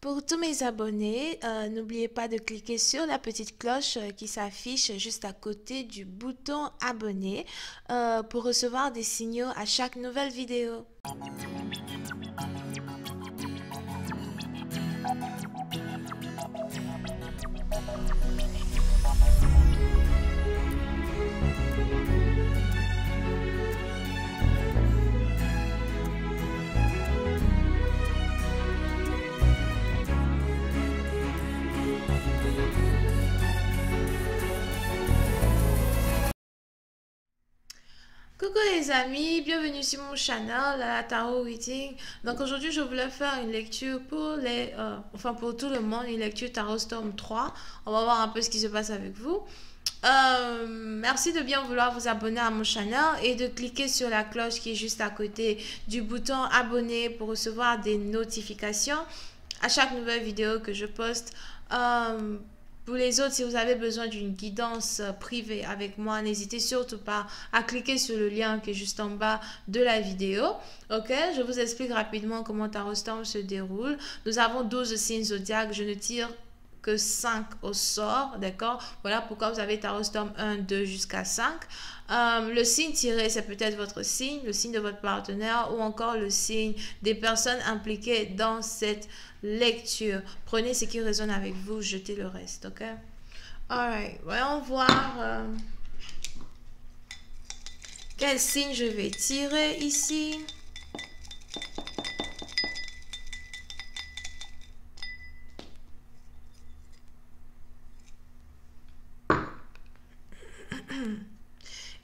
Pour tous mes abonnés, n'oubliez pas de cliquer sur la petite cloche qui s'affiche juste à côté du bouton abonner pour recevoir des signaux à chaque nouvelle vidéo. Coucou les amis, bienvenue sur mon channel, la Tarot Reading. Donc aujourd'hui je voulais faire une lecture pour pour tout le monde, une lecture Tarot Storm 3. On va voir un peu ce qui se passe avec vous. Merci de bien vouloir vous abonner à mon channel et de cliquer sur la cloche qui est juste à côté du bouton abonner pour recevoir des notifications à chaque nouvelle vidéo que je poste. Pour les autres, si vous avez besoin d'une guidance privée avec moi, n'hésitez surtout pas à cliquer sur le lien qui est juste en bas de la vidéo. Ok, je vous explique rapidement comment Tarot Storm se déroule. Nous avons 12 signes zodiaques. Je ne tire que 5 au sort, d'accord? Voilà pourquoi vous avez Tarot Storm 1, 2 jusqu'à 5. Le signe tiré, c'est peut-être votre signe, le signe de votre partenaire ou encore le signe des personnes impliquées dans cette lecture. Prenez ce qui résonne avec vous, jetez le reste, ok? Alright, voyons voir quel signe je vais tirer ici.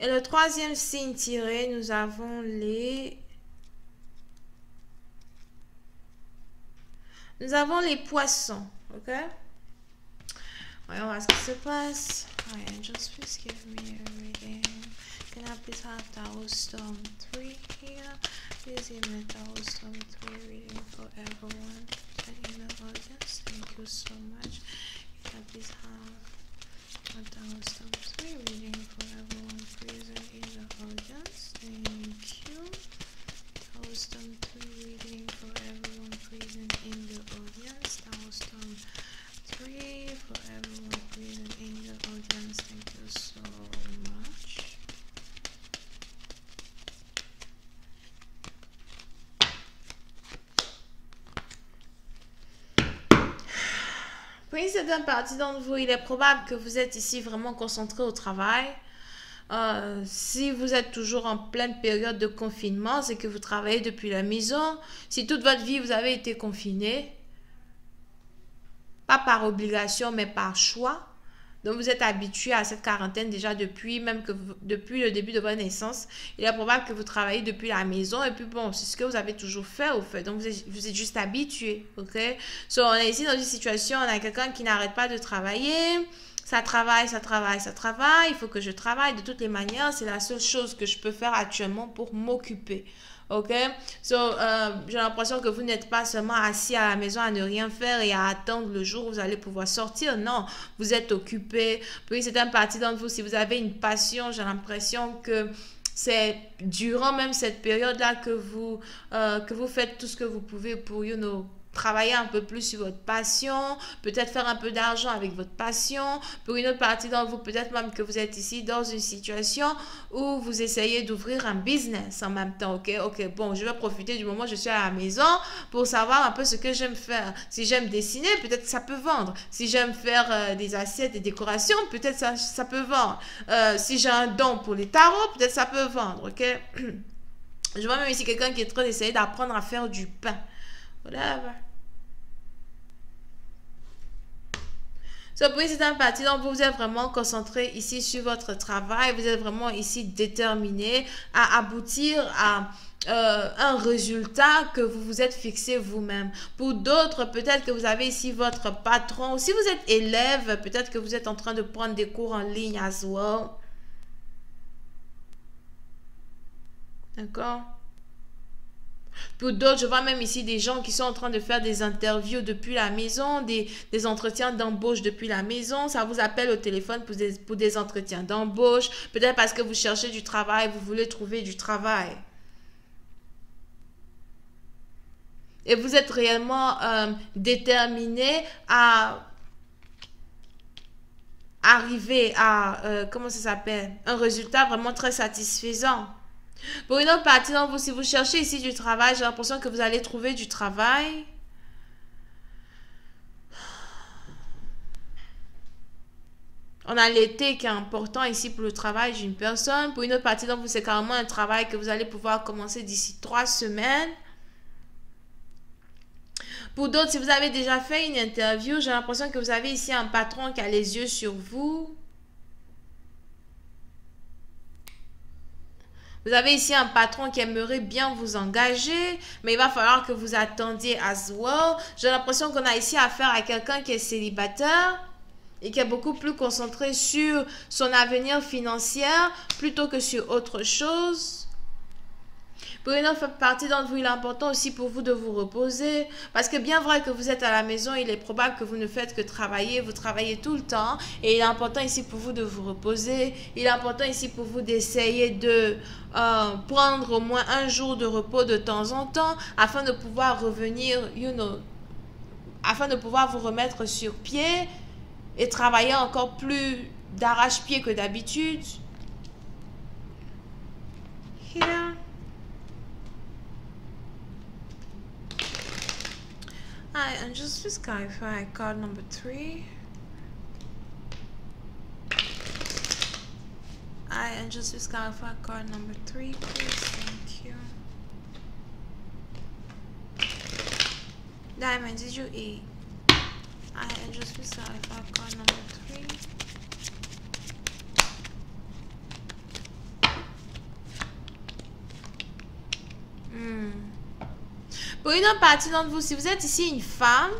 Et le troisième signe tiré, nous avons les poissons, ok? Voyons voir ce qui se passe. Alright, angels, please give me a reading. Can I please have Tarot Storm 3 here? Please give me Tarot Storm 3 reading for everyone in the audience. Thank you so much. Can I please have a Tarot Storm 3 reading for everyone present in the audience? Thank you. Tarot Storm 3 reading for everyone present in the audience. Tarot Storm 3 for everyone present in the audience. Thank you so much. Pour une certaine partie d'entre vous, il est probable que vous êtes ici vraiment concentré au travail. Si vous êtes toujours en pleine période de confinement, c'est que vous travaillez depuis la maison. Si toute votre vie, vous avez été confiné, pas par obligation, mais par choix. Donc, vous êtes habitué à cette quarantaine déjà depuis le début de votre naissance. Il est probable que vous travaillez depuis la maison. Et puis, bon, c'est ce que vous avez toujours fait, au fait. Donc, vous êtes juste habitué, ok? So, on est ici dans une situation, on a quelqu'un qui n'arrête pas de travailler. Ça travaille, ça travaille, ça travaille. Il faut que je travaille. De toutes les manières, c'est la seule chose que je peux faire actuellement pour m'occuper. Ok, so, j'ai l'impression que vous n'êtes pas seulement assis à la maison à ne rien faire et à attendre le jour où vous allez pouvoir sortir. Non, vous êtes occupé. Puis c'est une partie d'entre vous, si vous avez une passion, j'ai l'impression que c'est durant même cette période-là que vous faites tout ce que vous pouvez pour, travailler un peu plus sur votre passion, peut-être faire un peu d'argent avec votre passion. Pour une autre partie d'entre vous, peut-être même que vous êtes ici dans une situation où vous essayez d'ouvrir un business en même temps, ok, bon, je vais profiter du moment où je suis à la maison pour savoir un peu ce que j'aime faire. Si j'aime dessiner, peut-être que ça peut vendre. Si j'aime faire des assiettes et décorations, peut-être ça peut vendre. Si j'ai un don pour les tarots, peut-être ça peut vendre, ok. Je vois même ici quelqu'un qui est en train d'essayer d'apprendre à faire du pain. Whatever. So, pour c'est un parti, donc vous êtes vraiment concentré ici sur votre travail, vous êtes vraiment ici déterminé à aboutir à un résultat que vous vous êtes fixé vous-même. Pour d'autres, peut-être que vous avez ici votre patron. Si vous êtes élève, peut-être que vous êtes en train de prendre des cours en ligne as well. D'accord? Pour d'autres, je vois même ici des gens qui sont en train de faire des interviews depuis la maison, des entretiens d'embauche depuis la maison. Ça vous appelle au téléphone pour des entretiens d'embauche. Peut-être parce que vous cherchez du travail, vous voulez trouver du travail. et vous êtes réellement déterminé à arriver à, comment ça s'appelle, un résultat vraiment très satisfaisant. Pour une autre partie d'entre vous, si vous cherchez ici du travail, j'ai l'impression que vous allez trouver du travail. On a l'été qui est important ici pour le travail d'une personne. Pour une autre partie d'entre vous, c'est carrément un travail que vous allez pouvoir commencer d'ici 3 semaines. Pour d'autres, si vous avez déjà fait une interview, j'ai l'impression que vous avez ici un patron qui a les yeux sur vous. Vous avez ici un patron qui aimerait bien vous engager, mais il va falloir que vous attendiez as well. J'ai l'impression qu'on a ici affaire à quelqu'un qui est célibataire et qui est beaucoup plus concentré sur son avenir financier plutôt que sur autre chose. Pour une autre partie d'entre vous, il est important aussi pour vous de vous reposer. Parce que bien vrai que vous êtes à la maison, il est probable que vous ne faites que travailler. Vous travaillez tout le temps. Et il est important ici pour vous de vous reposer. Il est important ici pour vous d'essayer de prendre au moins un jour de repos de temps en temps afin de pouvoir revenir, afin de pouvoir vous remettre sur pied et travailler encore plus d'arrache-pied que d'habitude. Here. And just please clarify card number 3. And just please clarify card number 3, please. Thank you. Diamond, did you eat? And just please clarify card number 3. Pour une autre partie d'entre vous, si vous êtes ici une femme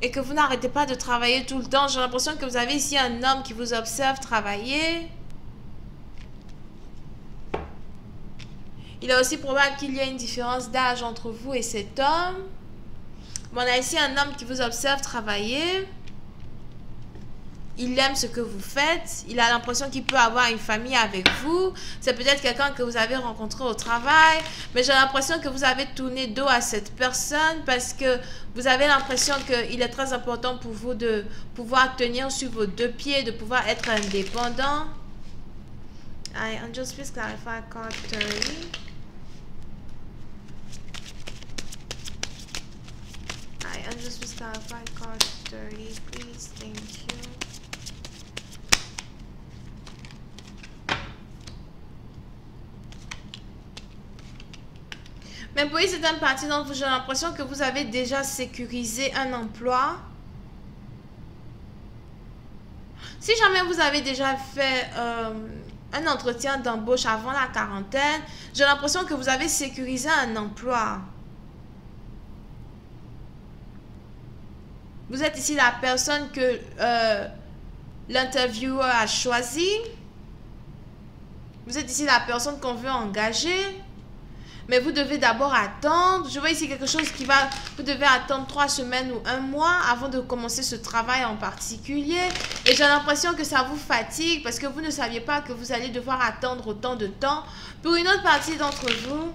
et que vous n'arrêtez pas de travailler tout le temps, j'ai l'impression que vous avez ici un homme qui vous observe travailler. Il est aussi probable qu'il y ait une différence d'âge entre vous et cet homme. Bon, on a ici un homme qui vous observe travailler. Il aime ce que vous faites. Il a l'impression qu'il peut avoir une famille avec vous. C'est peut-être quelqu'un que vous avez rencontré au travail. Mais j'ai l'impression que vous avez tourné dos à cette personne parce que vous avez l'impression qu'il est très important pour vous de pouvoir tenir sur vos 2 pieds, de pouvoir être indépendant. And just please clarify card 30. And just please clarify card 30, please. Thank you. Mais pour une certaine partie d'entre vous, j'ai l'impression que vous avez déjà sécurisé un emploi. Si jamais vous avez déjà fait un entretien d'embauche avant la quarantaine, j'ai l'impression que vous avez sécurisé un emploi. Vous êtes ici la personne que l'intervieweur a choisi. Vous êtes ici la personne qu'on veut engager. Mais vous devez d'abord attendre. Je vois ici quelque chose qui va... Vous devez attendre 3 semaines ou 1 mois avant de commencer ce travail en particulier. Et j'ai l'impression que ça vous fatigue parce que vous ne saviez pas que vous allez devoir attendre autant de temps. Pour une autre partie d'entre vous,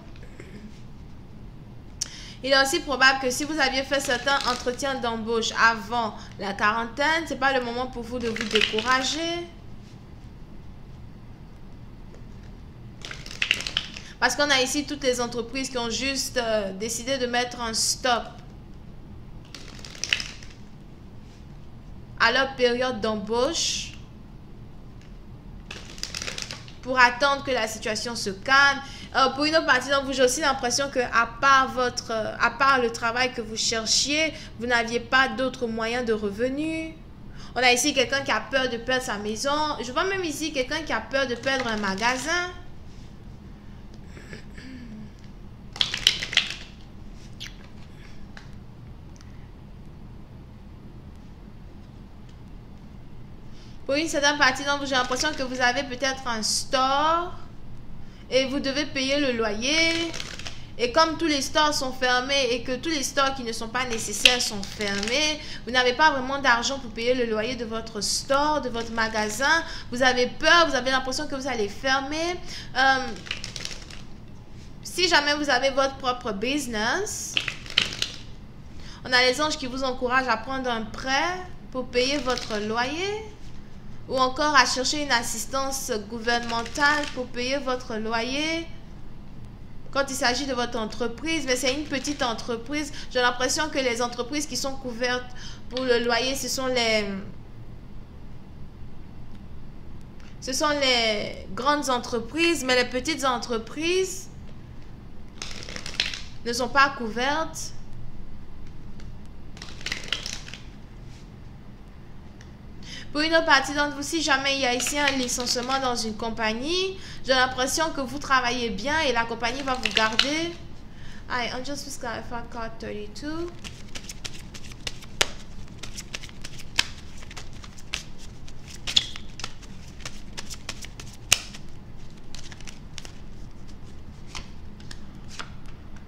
il est aussi probable que si vous aviez fait certains entretiens d'embauche avant la quarantaine, ce n'est pas le moment pour vous de vous décourager. Parce qu'on a ici toutes les entreprises qui ont juste décidé de mettre un stop à leur période d'embauche pour attendre que la situation se calme. Pour une autre partie d'entre vous, j'ai aussi l'impression que à part le travail que vous cherchiez, vous n'aviez pas d'autres moyens de revenus. On a ici quelqu'un qui a peur de perdre sa maison. Je vois même ici quelqu'un qui a peur de perdre un magasin. Pour une certaine partie d'entre vous, j'ai l'impression que vous avez peut-être un store et vous devez payer le loyer. Et comme tous les stores sont fermés et que tous les stores qui ne sont pas nécessaires sont fermés, vous n'avez pas vraiment d'argent pour payer le loyer de votre store, de votre magasin. Vous avez peur, vous avez l'impression que vous allez fermer. Si jamais vous avez votre propre business, on a les anges qui vous encouragent à prendre un prêt pour payer votre loyer ou encore à chercher une assistance gouvernementale pour payer votre loyer quand il s'agit de votre entreprise. Mais c'est une petite entreprise. J'ai l'impression que les entreprises qui sont couvertes pour le loyer, ce sont les grandes entreprises, mais les petites entreprises ne sont pas couvertes. Pour une autre partie d'entre vous, si jamais il y a ici un licenciement dans une compagnie, j'ai l'impression que vous travaillez bien et la compagnie va vous garder. Allez, on just clarify card 32.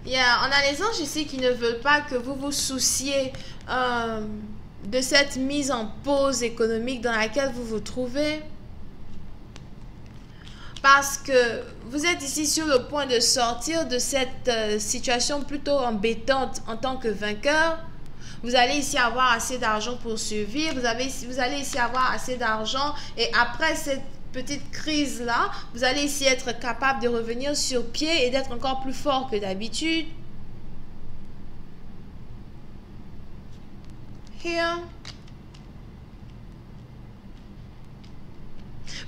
Yeah, on a les anges ici qui ne veulent pas que vous vous souciez de cette mise en pause économique dans laquelle vous vous trouvez. Parce que vous êtes ici sur le point de sortir de cette situation plutôt embêtante en tant que vainqueur. Vous allez ici avoir assez d'argent pour survivre. Vous allez ici avoir assez d'argent. Et après cette petite crise-là, vous allez ici être capable de revenir sur pied et d'être encore plus fort que d'habitude. Here.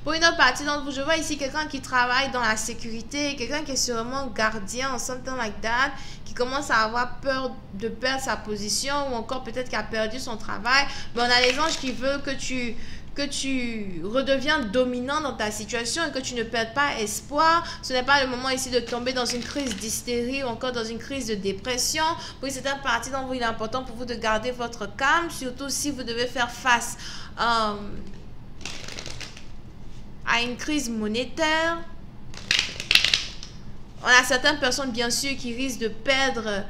Pour une autre partie d'entre vous, je vois ici quelqu'un qui travaille dans la sécurité, quelqu'un qui est sûrement gardien, something like that, qui commence à avoir peur de perdre sa position ou encore peut-être qu'il a perdu son travail. Mais on a les anges qui veulent que tu redeviens dominant dans ta situation et que tu ne perdes pas espoir. Ce n'est pas le moment ici de tomber dans une crise d'hystérie ou encore dans une crise de dépression. Pour une certaine partie d'entre vous, il est important pour vous de garder votre calme, surtout si vous devez faire face à une crise monétaire. On a certaines personnes, bien sûr, qui risquent de perdre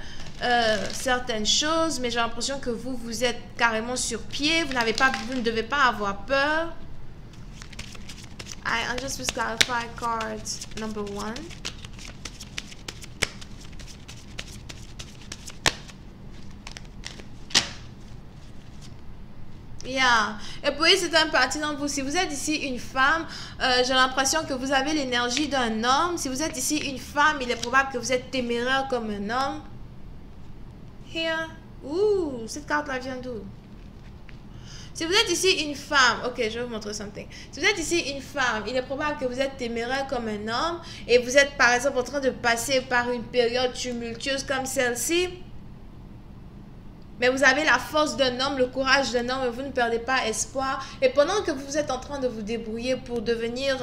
certaines choses, mais j'ai l'impression que vous êtes carrément sur pied. Vous ne devez pas avoir peur. I just will clarify card number 1. Yeah. Et puis c'est un parti d'entre vous. Si vous êtes ici une femme, j'ai l'impression que vous avez l'énergie d'un homme. Si vous êtes ici une femme, il est probable que vous êtes téméraire comme un homme. Here. Ouh, cette carte-là vient d'où? Si vous êtes ici une femme, ok, je vais vous montrer something. Si vous êtes ici une femme, il est probable que vous êtes téméraire comme un homme et vous êtes par exemple en train de passer par une période tumultueuse comme celle-ci. Mais vous avez la force d'un homme, le courage d'un homme et vous ne perdez pas espoir. Et pendant que vous êtes en train de vous débrouiller pour devenir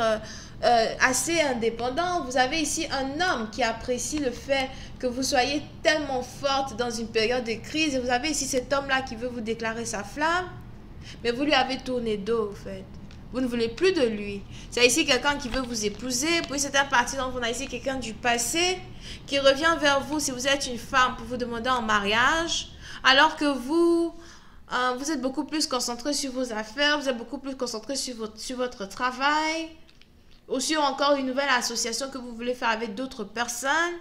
assez indépendant, vous avez ici un homme qui apprécie le fait que vous soyez tellement forte dans une période de crise. Et vous avez ici cet homme-là qui veut vous déclarer sa flamme. Mais vous lui avez tourné dos, en fait. Vous ne voulez plus de lui. C'est ici quelqu'un qui veut vous épouser. Puis c'est un parti dont on a ici quelqu'un du passé qui revient vers vous si vous êtes une femme pour vous demander en mariage. Alors que vous êtes beaucoup plus concentré sur vos affaires, vous êtes beaucoup plus concentré sur votre travail, ou sur encore une nouvelle association que vous voulez faire avec d'autres personnes.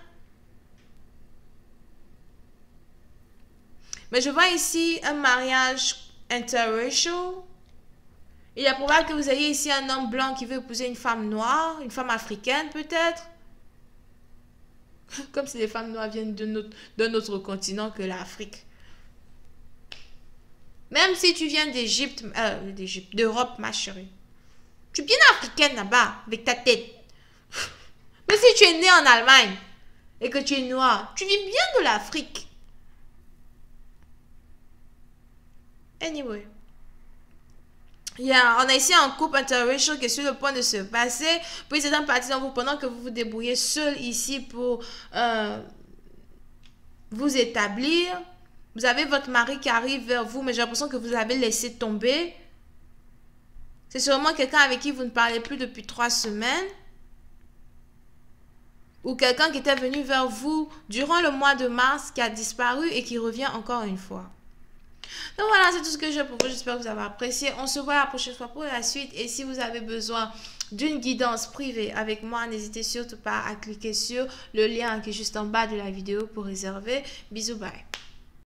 Mais je vois ici un mariage interracial. Il est probable que vous ayez ici un homme blanc qui veut épouser une femme noire, une femme africaine peut-être. Comme si les femmes noires viennent d'un autre continent que l'Afrique. Même si tu viens d'Europe, ma chérie. Tu es bien africaine là-bas, avec ta tête. Mais si tu es née en Allemagne et que tu es noire, tu vis bien de l'Afrique. Anyway. Yeah, on a ici un couple interracial qui est sur le point de se passer. Puis c'est un parti dans vous pendant que vous vous débrouillez seul ici pour vous établir. Vous avez votre mari qui arrive vers vous, mais j'ai l'impression que vous avez laissé tomber. C'est sûrement quelqu'un avec qui vous ne parlez plus depuis 3 semaines. Ou quelqu'un qui était venu vers vous durant le mois de mars, qui a disparu et qui revient encore une fois. Donc voilà, c'est tout ce que j'ai pour vous. J'espère que vous avez apprécié. On se voit la prochaine fois pour la suite. Et si vous avez besoin d'une guidance privée avec moi, n'hésitez surtout pas à cliquer sur le lien qui est juste en bas de la vidéo pour réserver. Bisous, bye.